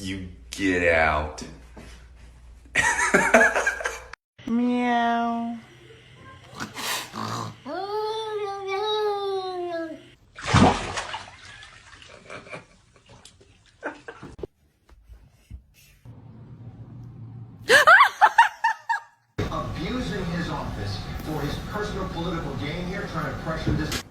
You get out. Meow. Abusing his office for his personal political gain here, trying to pressure this.